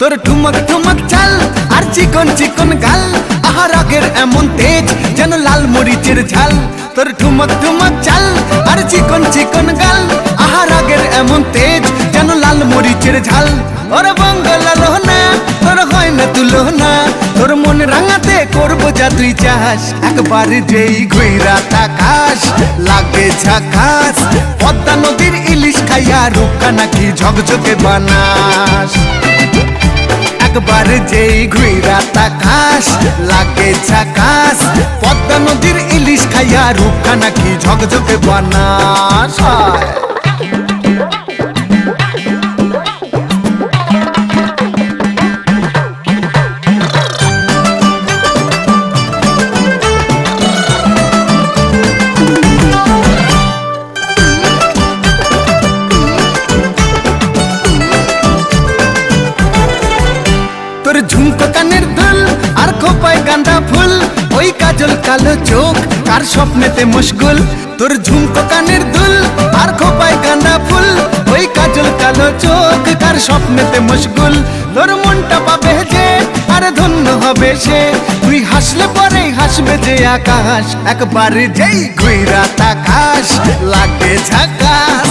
তোর ঠুমক ঠুমক চাল আর চিকন চিকন গাল, আহা রাগের এমন তেজ যেন লাল মরিচের ঝাল। তোর ঠুমক ঠুমক চাল আর চিকন চিকন গাল, আহা রাগের এমন তেজ যেন লাল মরিচের ঝাল। ওরে বঙ্গলা লোহনা তোর হয় না তুলনা, তোর মন রাঙাতে করবো যা তুই চাস। একবার যেই ঘুইরা তাকাস লাগে ঝাকাস, পদ্মা নদীর ইলিশ খাইয়া রূপকা নাকি ঝকঝকে বানাস। একবার যেই ঘুইরা তাকাস লাগে ঝাকাস, পদ্মা নদীর ইলিশ খাইয়া রূপকা নাকি ঝকঝকে বানাস। তোর ঝুমকো কানের দুল আর খোপায় গাঁদা ফুল, ওই কাজল কালো চোখ কার স্বপ্নেতে মুশগুল। তোর ঝুমকো কানের দুল আর খোপায় গাঁদা ফুল, ওই কাজল কালো চোখ কার স্বপ্নেতে মুশগুল। তোর মনটা পাবে যে আর ধন্য হবে সে, তুই হাসলে পরেই হাসবে যে আকাশ। একবার যেই ঘুইরা তাকাস লাগে ঝাকাস।